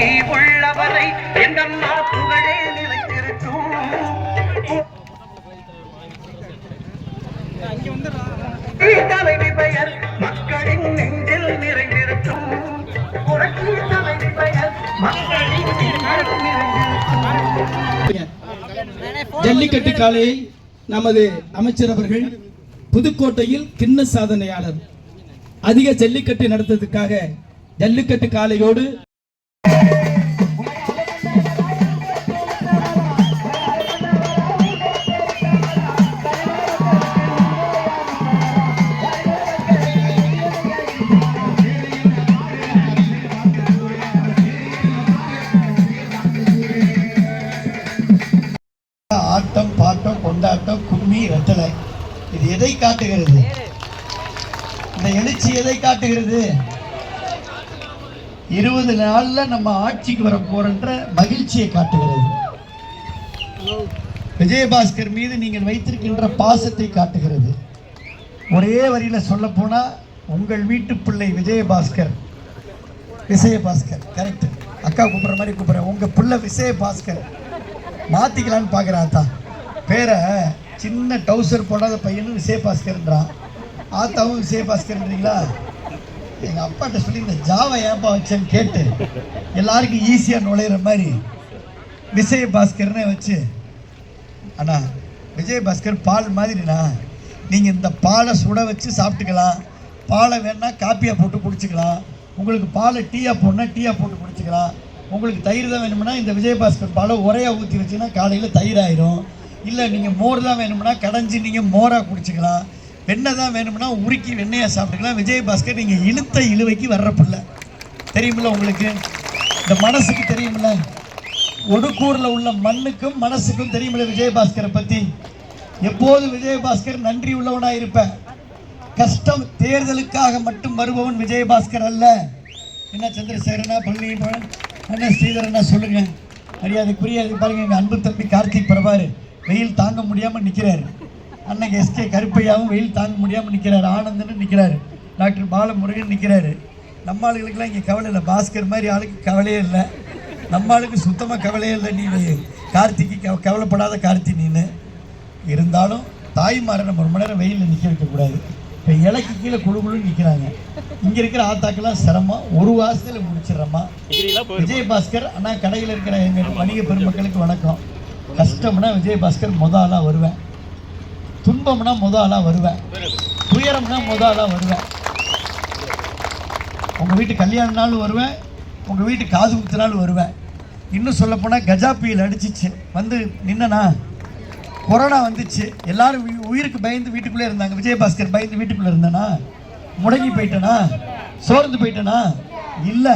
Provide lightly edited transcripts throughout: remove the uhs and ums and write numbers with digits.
நீ உள்ளவரை எங்கம்மா புகழே நிலைத்திருக்கும். தலைவி பெயர் மக்களின் நெஞ்சில் நிறைந்திருக்கும். புரட்சி தலைவி பெயர் மக்களின் நெஞ்சில் நிறைந்திருக்கும். ஜல்லிக்கட்டு காளையை நமது அமைச்சர் அவர்கள் புதுக்கோட்டையில் கிண்ண சாதனையாளர் அதிக ஜல்லிக்கட்டு நடத்துவதற்காக ஜல்லிக்கட்டு காளையோடு ஆட்டம் பாட்டம் கொண்டாட்டம் கும்மி வெத்தலை இது எதை காட்டுகிறது? இந்த எழுச்சி எதை காட்டுகிறது? 20 நாள்ல நம்ம ஆட்சிக்கு வர போறன்ற மகிழ்ச்சியை காட்டுகிறது. விஜயபாஸ்கர் மீது நீங்கள் வைத்திருக்கின்ற பாசத்தை காட்டுகிறது. ஒரே வரியில சொல்ல போனா உங்கள் வீட்டு பிள்ளை விஜயபாஸ்கர் கரெக்ட். அக்கா கூப்பிடுற மாதிரி கூப்பிடுறேன். உங்க பிள்ளை விஜயபாஸ்கர் மாத்திக்கலான்னு பார்க்குறான். பேரை சின்ன டவுசர் போடாத பையனும் விஜயபாஸ்கர்ன்றான். ஆத்தாவும் விஜயபாஸ்கர்ன்றீங்களா? எங்கள் அப்பாட்ட சொல்லி இந்த ஜாவை ஏப்பா வச்சேன்னு கேட்டு எல்லாருக்கும் ஈஸியாக நுழையிற மாதிரி விஜயபாஸ்கர்னே வச்சு. அண்ணா விஜயபாஸ்கர் பால் மாதிரிண்ணா, நீங்கள் இந்த பாலை சுட வச்சு சாப்பிட்டுக்கலாம். பாலை வேணா காப்பியாக போட்டு குடிச்சிக்கலாம். உங்களுக்கு பாலை டீயாக போடணுன்னா டீயாக போட்டு குடிச்சிக்கலாம். உங்களுக்கு தயிர் தான் வேணும்னா இந்த விஜயபாஸ்கர் பாலை உரையாக ஊற்றி வச்சிங்கன்னா காலையில் தயிர் ஆயிரும். இல்லை நீங்கள் மோர் தான் வேணும்னா கடைஞ்சி நீங்கள் மோராக குடிச்சிக்கலாம். வெண்ணெய் தான் வேணும்னா உருக்கி வெண்ணெயாக சாப்பிட்டுக்கலாம். விஜயபாஸ்கர் நீங்கள் இழுத்த இழுவைக்கு வர்ற பிள்ளை தெரியுமில்ல உங்களுக்கு? இந்த மனசுக்கு தெரியுமில்ல? ஒடுக்கூரில் உள்ள மண்ணுக்கும் மனசுக்கும் தெரியுமில்ல விஜயபாஸ்கரை பற்றி? எப்போது விஜயபாஸ்கர் நன்றி உள்ளவனாக இருப்பேன். கஷ்டம் தேர்தலுக்காக மட்டும் வருபவன் விஜயபாஸ்கர் அல்ல. என்ன சந்திரசேகரனா பழனியப்பன் அண்ணா ஸ்ரீதரனா சொல்லுங்க. மரியாதைக்குரிய பாருங்க, எங்கள் அன்பு தம்பி கார்த்திக் பிரபாரு வெயில் தாங்க முடியாமல் நிற்கிறாரு. அண்ணன் எஸ்கே கருப்பையாவும் வெயில் தாங்க முடியாமல் நிற்கிறாரு. ஆனந்தன்னு நிற்கிறாரு. டாக்டர் பாலமுருகன் நிற்கிறாரு. நம்ம ஆளுகளுக்கெல்லாம் இங்கே கவலை இல்லை. பாஸ்கர் மாதிரி ஆளுக்கு கவலையே இல்லை. நம்ம ஆளுக்கு சுத்தமாக கவலையே இல்லை. நீ கார்த்திக்கு கவலைப்படாத கார்த்தி நீன்னு இருந்தாலும் தாய்மாரை நம்ம ரொம்ப நேரம் வெயிலில் நிற்க வைக்கக்கூடாது. இப்போ இலைக்கு கீழே குழுக்குழுன்னு நிற்கிறாங்க. இங்கே இருக்கிற ஆத்தாக்கெல்லாம் சிரமம். ஒரு வாசத்தில் முடிச்சிடறோமா? விஜயபாஸ்கர் அண்ணா கடையில் இருக்கிற எங்கள் வணிக பெருமக்களுக்கு வணக்கம். கஷ்டம்னா விஜயபாஸ்கர் ஆளாக வருவேன். துன்பம்னா ஆளாக வருவேன். துயரம்னா ஆளாக வருவேன். உங்கள் வீட்டு கல்யாண நாள் வருவேன். உங்கள் வீட்டு காது குத்து நாள் வருவேன். இன்னும் சொல்லப்போனால் கஜா புயல் அடிச்சிச்சு வந்து நின்னா. கொரோனா வந்துச்சு. எல்லாரும் உயிருக்கு பயந்து வீட்டுக்குள்ளே இருந்தாங்க. விஜயபாஸ்கர் பயந்து வீட்டுக்குள்ளே இருந்தானா? முடங்கி போயிட்டனா? சோர்ந்து போயிட்டனா? இல்லை.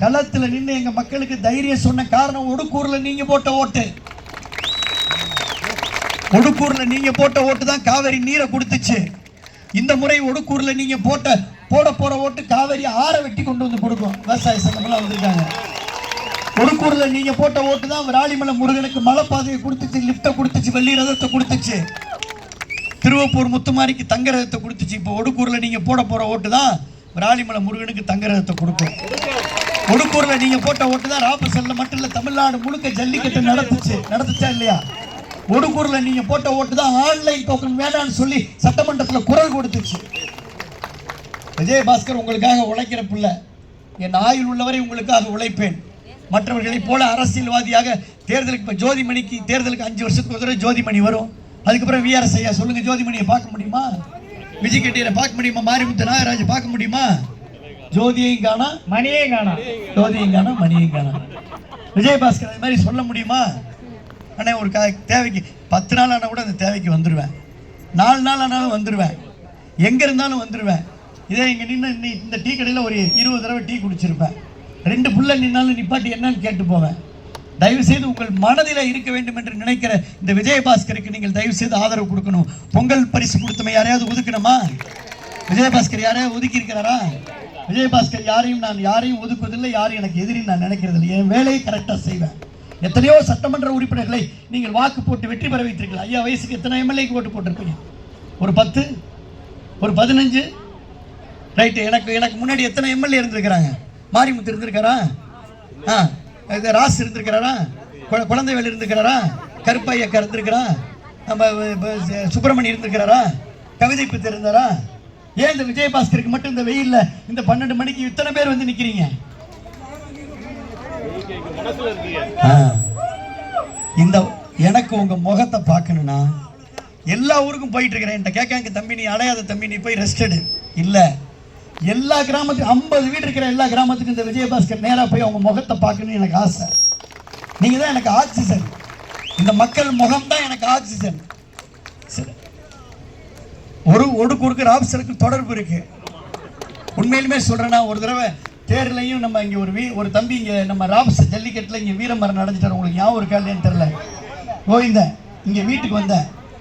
களத்தில் நின்று எங்கள் மக்களுக்கு தைரியம் சொன்ன காரணம் ஒடுக்கூரில் நீங்கள் போட்ட ஓட்டு. ஒடுக்கூரில் நீங்கள் போட்ட ஓட்டு தான் காவேரி நீரை கொடுத்துச்சு. இந்த முறை ஒடுக்கூரில் நீங்கள் போட போகிற ஓட்டு காவேரி ஆற வெட்டி கொண்டு வந்து கொடுக்கும். விவசாய சங்கம்லாம் வந்திருக்காங்க. ஒடுக்கூரில் நீங்கள் போட்ட ஓட்டு தான் விராலிமலை முருகனுக்கு மலைப்பாதையை கொடுத்துச்சு, லிஃப்ட்டை கொடுத்துச்சு, வெள்ளி ரதத்தை கொடுத்துச்சு, திருவப்பூர் முத்துமாரிக்கு தங்க ரதத்தை கொடுத்துச்சு. இப்போ ஒடுக்கூரில் நீங்கள் போட போகிற ஓட்டு தான் விராலிமலை முருகனுக்கு தங்க ரதத்தை கொடுக்கும். ஒடுக்கூரில் நீங்கள் போட்ட ஓட்டு தான் ராப்பசல்ல மட்டும் இல்லை தமிழ்நாடு முழுக்க ஜல்லிக்கட்டு நடத்துச்சா இல்லையா? ஒடுக்கூரில் நீங்கள் போட்ட ஓட்டு தான் ஆன்லைன் டோக்கன் வேண்டான்னு சொல்லி சட்டமன்றத்தில் குரல் கொடுத்துச்சு. விஜயபாஸ்கர் உங்களுக்காக உழைக்கிற பிள்ளை. என் ஆயுள் உள்ளவரை உங்களுக்காக உழைப்பேன். மற்றவர்களைப் போல அரசியல்வாதியாக தேர்தலுக்கு இப்போ ஜோதிமணிக்கு தேர்தலுக்கு 5 வருஷத்துக்கு ஒரு தடவை ஜோதிமணி வரும். அதுக்கப்புறம் விஆர்எஸ் ஐயா சொல்லுங்க, ஜோதிமணியை பார்க்க முடியுமா? விஜய் கட்டியரை பார்க்க முடியுமா? மாரிமுத்து நாகராஜ் பார்க்க முடியுமா? ஜோதியையும் காணா மணியையும் காணா, ஜோதியையும் காணா மணியையும் காணா. விஜயபாஸ்கர் அது மாதிரி சொல்ல முடியுமா? ஆனால் ஒரு தேவைக்கு 10 நாள் ஆனால் கூட அந்த தேவைக்கு வந்துடுவேன். 4 நாள் ஆனாலும் வந்துடுவேன். எங்கே இருந்தாலும் வந்துடுவேன். இதே இங்கே நின்று இந்த டீ கடையில் ஒரு 20 தடவை டீ குடிச்சிருப்பேன். 2 புள்ள நின்னாலும் நிப்பாட்டி என்னன்னு கேட்டு போவேன். தயவுசெய்து உங்கள் மனதில் இருக்க வேண்டும் என்று நினைக்கிற இந்த விஜயபாஸ்கருக்கு நீங்கள் தயவுசெய்து ஆதரவு கொடுக்கணும். பொங்கல் பரிசு கொடுத்தமை யாரையாவது ஒதுக்கணுமா? விஜயபாஸ்கர் யாரையாவது ஒதுக்கி இருக்கிறாரா? விஜயபாஸ்கர் யாரையும் ஒதுக்குவதில்லை. யாரும் எனக்கு எதிரின்னு நான் நினைக்கிறது இல்லை. என் வேலையை கரெக்டாக செய்வேன். எத்தனையோ சட்டமன்ற உறுப்பினர்களை நீங்கள் வாக்கு போட்டு வெற்றி பெற வைத்திருக்கலாம். ஐயா வயசுக்கு எத்தனை எம்எல்ஏக்கு ஓட்டு போட்டிருப்பீங்க? ஒரு 10, ஒரு 15. ரைட்டு. எனக்கு முன்னாடி எத்தனை எம்எல்ஏ இருந்திருக்கிறாங்க? மாரிமுத்து இருந்திருக்காரா? இது ராஸ் இருந்திருக்கிறாரா, குழந்தைவேல் இருந்திருக்கிறாரா, கருப்பையா இருந்திருக்கிறா, நம்ம சுப்பிரமணி இருந்திருக்கிறாரா, கவிதை பித்து இருந்தாரா? ஏன் இந்த விஜயபாஸ்கருக்கு மட்டும் இந்த வெயில்ல இந்த 12 மணிக்கு இத்தனை பேர் வந்து நிக்கிறீங்க? இந்த எனக்கு உங்க முகத்தை பார்க்கணும்னா எல்லா ஊருக்கும் போயிட்டு இருக்கிறேன். என்கிட்ட கேட்காங்க, தம்பி நீ அலையாத தம்பி, நீ போய் ரெஸ்ட் எடு. இல்ல, எல்லா கிராமத்துக்கும் 50 வீடு இருக்கிற எல்லா கிராமத்துக்கும் இந்த விஜயபாஸ்கர் நேரா போய் அவங்க முகத்தை பார்க்கணும்னு எனக்கு ஆசை. நீங்க தான் எனக்கு ஆக்சிஜன். இந்த மக்கள் முகம் தான் எனக்கு ஆக்சிஜன். ஒரு ஒடுக்குறுக்கு ராப்சருக்கு தொடர்பு இருக்கு. உண்மையிலுமே சொல்றேன்னா, ஒரு தடவை தேர்லையும் நம்ம இங்க ஒரு தம்பி இங்க நம்ம ராப்ஸ் ஜல்லிக்கட்டுல இங்க வீரமரம் நடந்துட்டார். உங்களுக்கு ஞாபகம் இருக்கா இல்லையான்னு தெரியல. கோவிந்த இங்க வீட்டுக்கு வந்த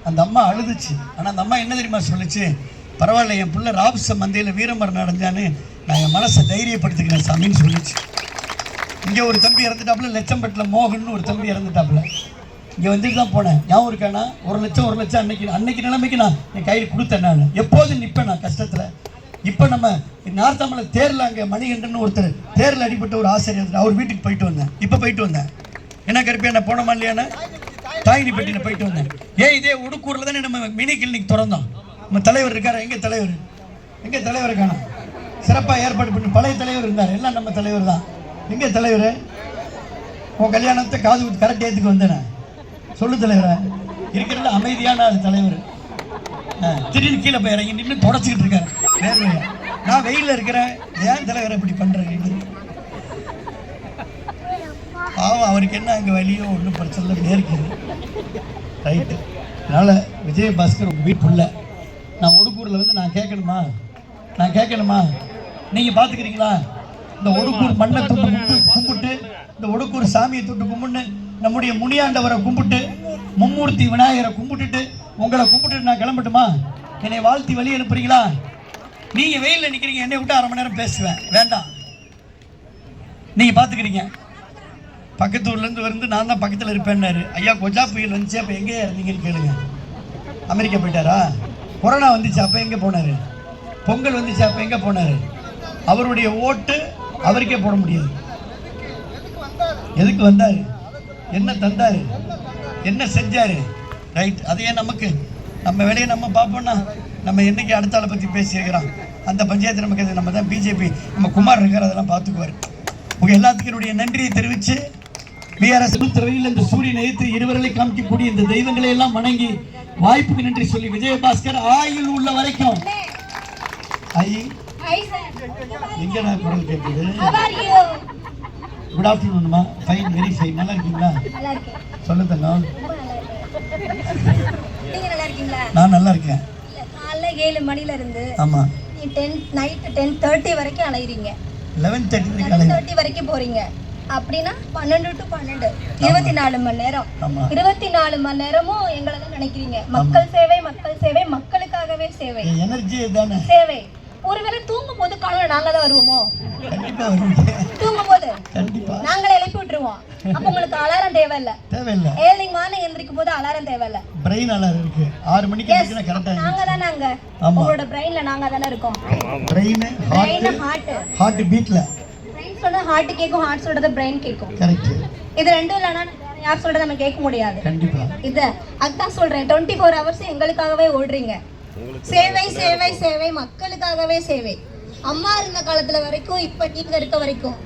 அந்த அம்மா அழுதுச்சு. ஆனா அந்த அம்மா என்ன தெரியுமா சொல்லுச்சு? பரவாயில்ல, என் பிள்ளை ராப்ஸ் மந்தையில் வீரமரம் நடந்தான்னு நான் என் மனசை தைரியப்படுத்திக்கிறேன் சாமின்னு சொல்லிச்சு. இங்க ஒரு தம்பி இறந்துட்டாப்புல, லட்சம்பட்டில் மோகன் ஒரு தம்பி இறந்துட்டாப்புல. இங்கே வந்துட்டு தான் போனேன். ஞாபகம் இருக்கானா? 1 லட்சம் அன்னைக்கு நிலைமைக்கு நான் என் கையில் கொடுத்தேன். நான் எப்போதும் நிற்பேன் நான் கஷ்டத்தில். இப்போ நம்ம நார்த்தாமலை தேரில் அங்கே மணிகண்டன் ஒருத்தர் தேரில் அடிப்பட்ட ஒரு ஆசிரியர், அவர் வீட்டுக்கு போயிட்டு வந்தேன். இப்போ போயிட்டு வந்தேன். என்ன கருப்பியா நான் போனோமா இல்லையானே? தாயினிப்பட்டியில் போயிட்டு வந்தேன். இதே உடுக்கூரில் தானே நம்ம மினி கிளினிக் திறந்தோம். நம்ம தலைவர் இருக்காரு. எங்கே தலைவர் காணோம். சிறப்பாக ஏற்பாடு பண்ணி பழைய தலைவர் இருந்தார். எல்லாம் நம்ம தலைவர் தான். எங்கே தலைவர்? உன் கல்யாணத்தை காது கரெக்ட் ஏற்றுக்கு வந்தேன். சொல்லு தலைவரா. இருக்கிறதுல அமைதியான அது தலைவர். திடீர்னு கீழே போய் இறங்கி நின்று தொடச்சிக்கிட்டு இருக்காரு வேர்வையா. நான் வெயிலில் இருக்கிறேன், ஏன் தலைவரை இப்படி பண்ணுறேன்? பாவம், அவருக்கு என்ன அங்கே வலியோ ஒன்றும் பிரச்சனை நேர்க்குது. ரைட்டு. அதனால் விஜயபாஸ்கர் உங்கள் வீட்டுள்ள நான் ஒடுக்கூரில் வந்து நான் கேட்கணுமா? நீங்கள் பார்த்துக்கிறீங்களா? இந்த ஒடுக்கூர் மண்ணை தொட்டு கும்பிட்டு, இந்த ஒடுக்கூர் சாமியை தொட்டு கும்பிட்டு, நம்முடைய முனியாண்டவரை கும்பிட்டு, மும்மூர்த்தி விநாயகரை கும்பிட்டுட்டு, உங்களை கும்பிட்டுட்டு நான் கிளம்பட்டுமா? என்னை வாழ்த்தி வழி அனுப்புறீங்களா? நீங்க வெயிலில் நிற்கிறீங்க, என்னை விட்டு 1/2 மணி நேரம் பேசுவேன். வேண்டாம், நீங்க பார்த்துக்கிறீங்க. பக்கத்து ஊர்லேருந்து வந்து நான் தான் பக்கத்தில் இருப்பேன்னாரு. ஐயா கொஜா புயல் வந்துச்சு, அப்போ எங்கே இருந்தீங்கன்னு கேளுங்க. அமெரிக்கா போயிட்டாரா? கொரோனா வந்துச்சு, அப்போ எங்கே போனார்? பொங்கல் வந்துச்சு, அப்போ எங்கே போனார்? அவருடைய ஓட்டு அவருக்கே போட முடியாது. எதுக்கு வந்தார்? என்ன தந்தார்? என்ன செஞ்சார்? ரைட். அதையே நமக்கு நம்ம வேலையை நம்ம பார்ப்போம்னா, நம்ம என்னைக்கு அடுத்த ஆளை பற்றி பேசியிருக்கிறோம். அந்த பஞ்சாயத்து நமக்கு அது நம்ம தான் பிஜேபி நம்ம குமார் இருக்கார், அதெல்லாம் பார்த்துக்குவார். உங்கள் எல்லாத்துக்கும் என்னுடைய நன்றியை தெரிவித்து, பிஆர்எஸ் வெயில் இந்த சூரியனை எதிர்த்து இருவர்களை காமிக்கக்கூடிய இந்த தெய்வங்களை எல்லாம் வணங்கி வாய்ப்புக்கு நன்றி சொல்லி, விஜயபாஸ்கர் ஆயுள் உள்ள வரைக்கும் எங்க நான் குரல் கேட்குது. குட் ஆஃப்டர்நூன்மா. Fine, very fine. நல்லா இருக்கீங்களா? சொல்ல தங்கம். நான் நல்லா இருக்கேன். காலைல 7 மணில இருந்து ஆமா நைட் 10:30 வரைக்கும் அலையறீங்க. 11:30 வரைக்கும் போறீங்க. அப்படின்னா 12 to 12 24 மணி நேரம். 24 மணி நேரமும் எங்களை தான் நினைக்கிறீங்க. மக்கள் சேவை, மக்களுக்காகவே சேவை. எனர்ஜி தானே சேவை. ஒருவேளை தூங்கும் போது கனவுல நாங்க தான் வருவோமோ? தூங்கும் போது நாங்களே எழுப்பி விட்டுருவோம். அப்ப உங்களுக்கு அலாரம் தேவையில்லை. ஏர்லி மார்னிங் எந்திரிக்கும் போது அலாரம் தேவையில்லை. பிரெயின் அலாரம் இருக்கு. 6 மணிக்கு எந்திரிச்சா கரெக்ட்டா. நாங்க தான அங்க. உங்களோட பிரெயின்ல நாங்க தான இருக்கோம். பிரெயின் ஹார்ட் பீட்ல. பிரெயின் சொன்னா ஹார்ட் கேக்கும், ஹார்ட் சொல்றத பிரெயின் கேக்கும். கரெக்ட். இது ரெண்டும் இல்லனா யார் சொல்றத நம்ம கேட்க முடியாது. கண்டிப்பா. அதான் சொல்றேன். 24 ஹவர்ஸ் எங்களுக்காகவே ஓடுறீங்க. சேவை சேவை சேவை, மக்களுக்காகவே சேவை. அம்மா இருந்த காலத்துல வரைக்கும் இப்ப நீங்க இருக்க வரைக்கும்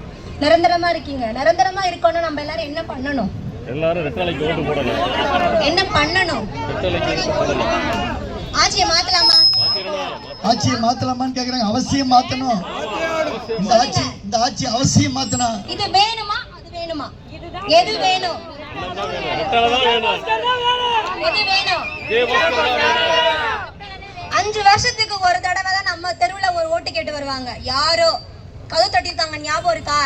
நிரந்தரமா இருக்கீங்க. நிரந்தரமா இருக்கணும். நம்ம எல்லாரும் என்ன பண்ணணும்? என்ன பண்ணணும்? ஆட்சியை மாத்தலாமா? ஆட்சியை மாத்தலாமான்னு கேக்குறாங்க. அவசியம் மாத்தணும். இந்த ஆட்சி அவசியம் மாத்தணும். இது வேணுமா? அது வேணுமா? எது வேணும்? எது வேணும்? 5 வருஷத்துக்கு ஒரு தடவை தான் நம்ம தெருவுல ஒரு ஓட்டு கேட்டு வருவாங்க. யாரோ கதவு தட்டிருக்காங்க, ஞாபகம் இருக்கா?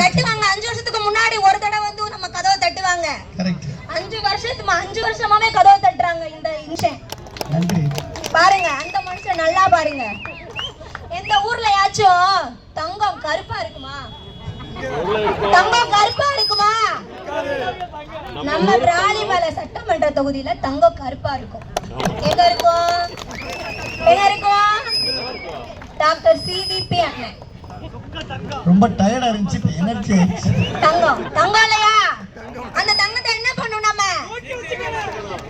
தட்டுவாங்க. 5 வருஷத்துக்கு முன்னாடி ஒரு தடவை வந்து நம்ம கதவை தட்டுவாங்க. 5 வருஷமாவே கதவை தட்டுறாங்க. இந்த நிமிஷம் பாருங்க, அந்த மனுஷன் நல்லா பாருங்க. எந்த ஊர்ல யாச்சும் தங்கம் கருப்பா இருக்குமா? தங்கம் கருப்பா இருக்குமா? நம்ம விராலிமலை சட்டமன்ற தொகுதியில தங்கம் கருப்பா இருக்கும். எங்க இருக்கும்? டாக்டர் CVP அண்ணன். ரொம்ப டயர்டா இருந்துச்சு, இப்ப எனர்ஜி ஆயிடுச்சு. தங்கம் தங்கம் இல்லையா? அந்த தங்கத்தை என்ன பண்ணும் நம்ம?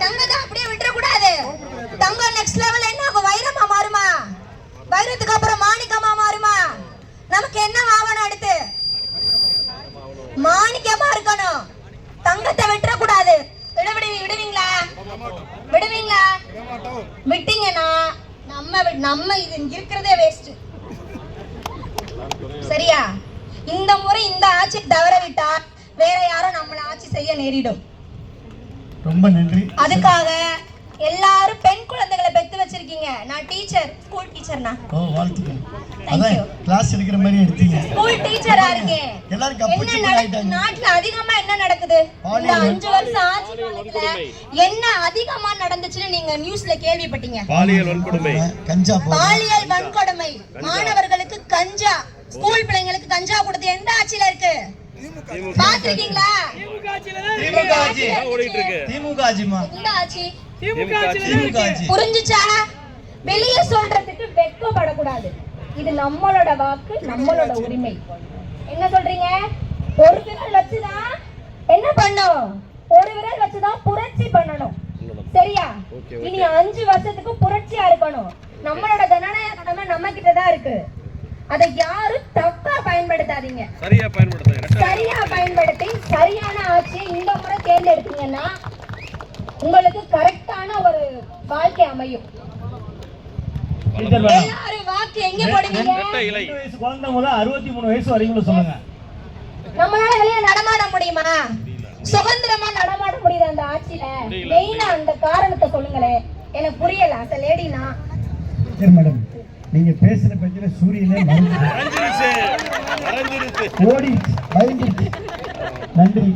தங்கத்தை அப்படியே விட்டுற கூடாது. தங்கம் நெக்ஸ்ட் லெவல் என்ன ஆகும்? வைரமா மாறுமா? வைரத்துக்கு அப்புறம் மாணிக்கமா மாறுமா? நமக்கு என்ன ஆகணும்? அடுத்து மாணிக்கமா இருக்கணும். தங்கத்தை விட்டுற கூடாது. விடுவீங்களா? விடுவீங்களா? விட்டீங்கன்னா நம்ம இது இருக்கிறதே வேஸ்ட். சரியா? இந்த முறை இந்த ஆட்சி தவற விட்டா வேற யாரும் நம்மள ஆட்சி செய்ய நேரிடும். ரொம்ப நன்றி. அதுக்காக எல்லாரும் பெண் குழந்தைகளை பெத்து வச்சிருக்கீங்க. நான் டீச்சர், ஸ்கூல் டீச்சர்னா. ஓ, வாழ்த்துக்கள். அதான் கிளாஸ் எடுக்கிற மாதிரி எடுத்தீங்க. ஸ்கூல் டீச்சரா இருக்கேன். எல்லாரும் கப்புச்சு ஆயிட்டாங்க. நாட்டுல அதிகமா என்ன நடக்குது? இந்த 5 வருஷம் ஆட்சி காலத்துல என்ன அதிகமா நடந்துச்சுன்னு நீங்க நியூஸ்ல கேள்விப்பட்டீங்க? பாலியல் வன்கொடுமை, கஞ்சா, பாலியல் வன்கொடுமை, மாணவர்களுக்கு கஞ்சா, ஸ்கூல் பிள்ளைங்களுக்கு கஞ்சா கொடுத்து எந்த ஆட்சியில இருக்கு? பாத்துருக்கீங்களா? திமுக ஆட்சிமா. இந்த ஆட்சி திமுக ஆட்சி. புரிஞ்சுச்சா? வெளியே சொல்றதுக்கு வெட்கப்படக்கூடாது. இது நம்மளோட வாக்கு, நம்மளோட உரிமை. என்ன சொல்றீங்க? ஒரு விரல் வச்சுதான் என்ன பண்ணும்? ஒரு விரல் வச்சுதான் புரட்சி பண்ணணும். சரியா? இனி 5 வருஷத்துக்கு புரட்சியா இருக்கணும். நம்மளோட ஜனநாயக கடமை நம்ம கிட்டதான் இருக்கு. அதை யாரும் தப்பா பயன்படுத்தாதீங்க. சரியா பயன்படுத்துங்க. சரியா பயன்படுத்தி சரியான ஆட்சியை இந்த முறை தேர்ந்தெடுத்தீங்கன்னா உங்களுக்கு கரெக்டான ஒரு வாழ்க்கை அமையும். எல்லாரும் வாக்கு எங்க போடுவீங்க? குழந்தை முதல் 63 வயசு வரைக்கும் சொல்லுங்க. நம்மளால வெளியே நடமாட முடியுமா? சுதந்திரமா நடமாட முடியுது அந்த ஆட்சியில? மெயினா அந்த காரணத்தை சொல்லுங்களேன். எனக்கு புரியல. அச லேடினா மேடம், நீங்க பேசுற பத்தில சூரியனே ஓடி பயந்துச்சு. நன்றி.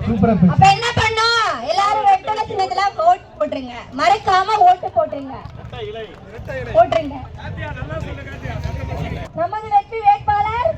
சூப்பரா பேசு. அப்ப என்ன பண்ணோம்? எல்லாரும் ரெட்டலை சின்னத்துல ஓட்டு போட்டுருங்க. மறக்காம ஓட்டு போட்டுருங்க. நமது வெற்றி வேட்பாளர்